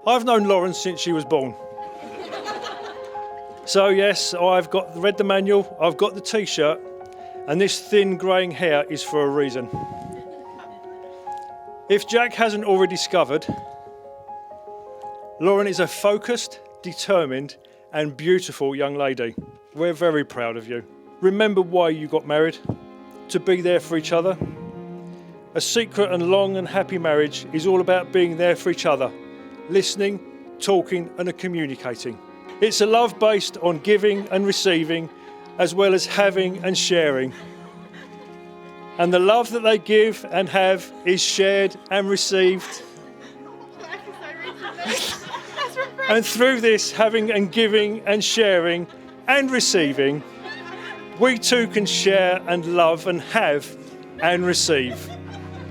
I've known Lauren since she was born. So yes, I've read the manual, I've got the t-shirt, and this thin greying hair is for a reason. If Jack hasn't already discovered, Lauren is a focused, determined, and beautiful young lady. We're very proud of you. Remember why you got married, to be there for each other. A secret and long and happy marriage is all about being there for each other, listening, talking, and communicating. It's a love based on giving and receiving, as well as having and sharing. And the love that they give and have is shared and received. And through this having and giving and sharing and receiving, we too can share and love and have and receive.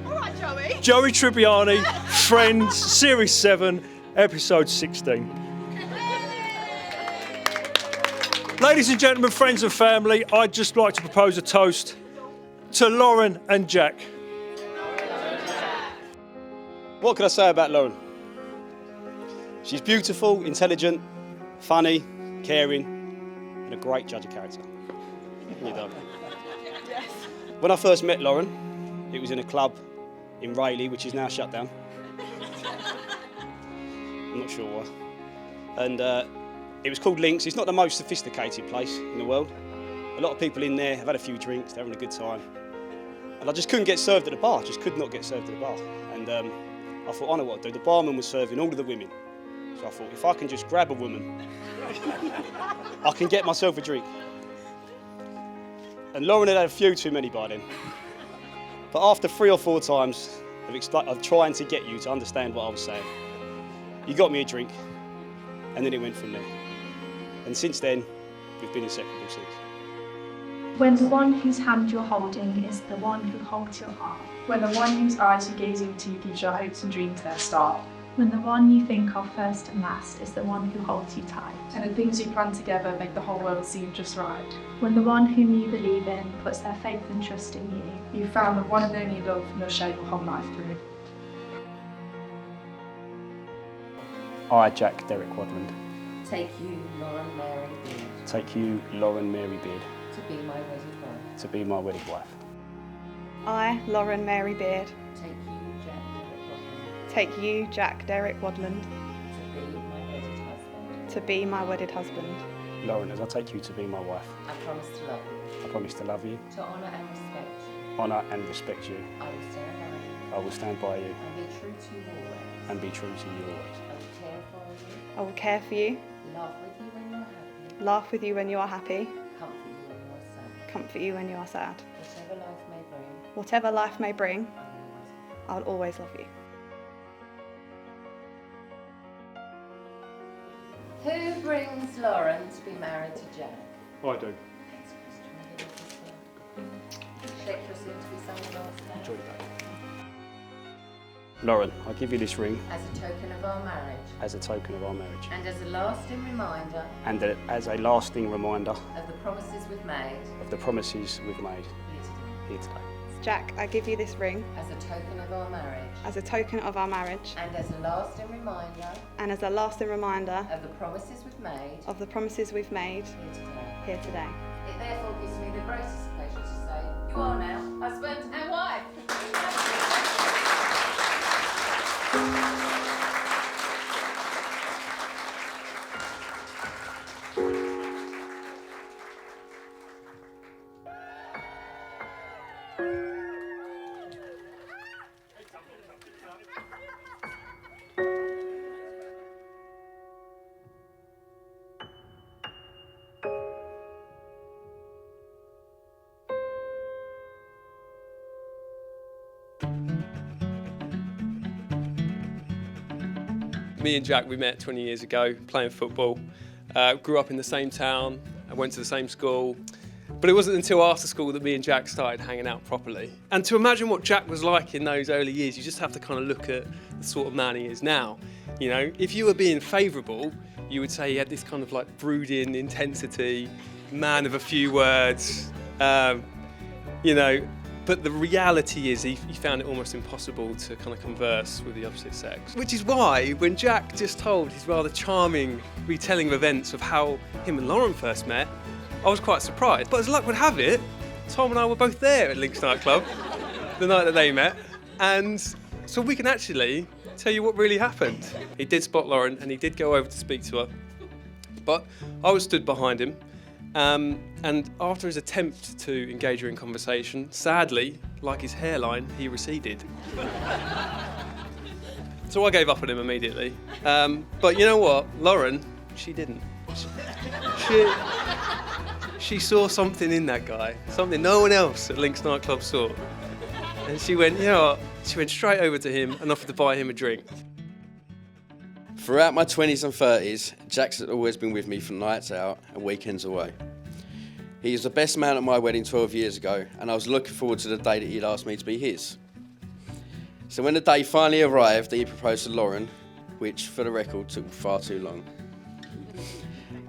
All right, Joey. Joey Tribbiani, Friends, Series 7, Episode 16. Ladies and gentlemen, friends and family, I'd just like to propose a toast to Lauren and Jack. What can I say about Lauren? She's beautiful, intelligent, funny, caring, and a great judge of character. You know. Yes. When I first met Lauren, it was in a club in Rayleigh, which is now shut down. I'm not sure why. And it was called Links. It's not the most sophisticated place in the world. A lot of people in there have had a few drinks, they're having a good time. And I just couldn't get served at the bar, just could not get served at the bar. And I thought, I know what to do. The barman was serving all of the women. So I thought, if I can just grab a woman, I can get myself a drink. And Lauren had a few too many by then. But after 3 or 4 times of trying to get you to understand what I was saying, you got me a drink, and then it went from there. And since then, we've been inseparable since. When the one whose hand you're holding is the one who holds your heart. When the one whose eyes you gaze into gives your hopes and dreams their start. When the one you think of first and last is the one who holds you tight. And the things you plan together make the whole world seem just right. When the one whom you believe in puts their faith and trust in you. You've found the one and only love and you'll share your whole life through. I, Jack Derek Wadland, take you, Lauren Mary Beard, take you, Lauren Mary Beard, to be my wedded wife. to be my wedded wife. I, Lauren Mary Beard, Take you, Jack Derek Wadland, take you, Jack Derek Wadland, to be my wedded husband. to be my wedded husband. Lauren, as I take you to be my wife, I promise to love you, I promise to love you, to honour and respect you. honour and respect you. I will stand by you I will stand by you and be true to you always. and be true to you always. I will care for you, I will care for you, laugh with you when you are happy, laugh with you when you are happy, comfort you when you are sad. comfort you when you are sad. Whatever life may bring, Whatever life may bring, I will always love you. Who brings Lauren to be married to Jack? I do. Shake your soon to be someone else now. Enjoy the day. Lauren, I give you this ring As a token of our marriage as a token of our marriage and as a lasting reminder and as a lasting reminder of the promises we've made of the promises we've made here today. here today. Jack, I give you this ring As a token of our marriage as a token of our marriage and as a lasting reminder and as a lasting reminder of the promises we've made of the promises we've made here today. here today. It therefore gives me the greatest pleasure to say, you are now husband and wife. Me and Jack, we met 20 years ago playing football. Grew up in the same town, I went to the same school. But it wasn't until after school that me and Jack started hanging out properly. And to imagine what Jack was like in those early years, you just have to kind of look at the sort of man he is now. You know, if you were being favourable, you would say he had this kind of like brooding intensity, man of a few words, you know, But the reality is he found it almost impossible to kind of converse with the opposite sex. Which is why when Jack just told his rather charming retelling of events of how him and Lauren first met, I was quite surprised. But as luck would have it, Tom and I were both there at Links nightclub the night that they met, and so we can actually tell you what really happened. He did spot Lauren and he did go over to speak to her, but I was stood behind him, and after his attempt to engage her in conversation, sadly, like his hairline, he receded. So I gave up on him immediately. But you know what? Lauren, she didn't. She saw something in that guy, something no one else at Links nightclub saw. And she went, you know what? She went straight over to him and offered to buy him a drink. Throughout my 20s and 30s, Jack's always been with me for nights out and weekends away. He was the best man at my wedding 12 years ago, and I was looking forward to the day that he'd asked me to be his. So when the day finally arrived, he proposed to Lauren, which, for the record, took far too long.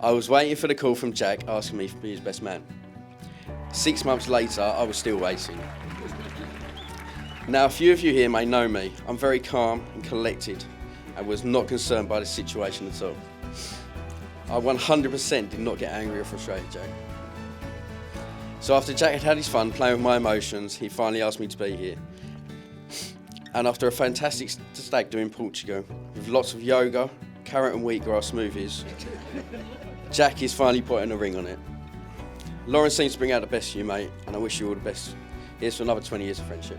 I was waiting for the call from Jack asking me to be his best man. 6 months later, I was still waiting. Now, a few of you here may know me. I'm very calm and collected and was not concerned by the situation at all. I 100% did not get angry or frustrated Jack. So after Jack had had his fun playing with my emotions, he finally asked me to be here. And after a fantastic stag do in Portugal, with lots of yoga, carrot and wheatgrass smoothies, Jack is finally putting a ring on it. Lauren seems to bring out the best in you, mate, and I wish you all the best. Here's to another 20 years of friendship.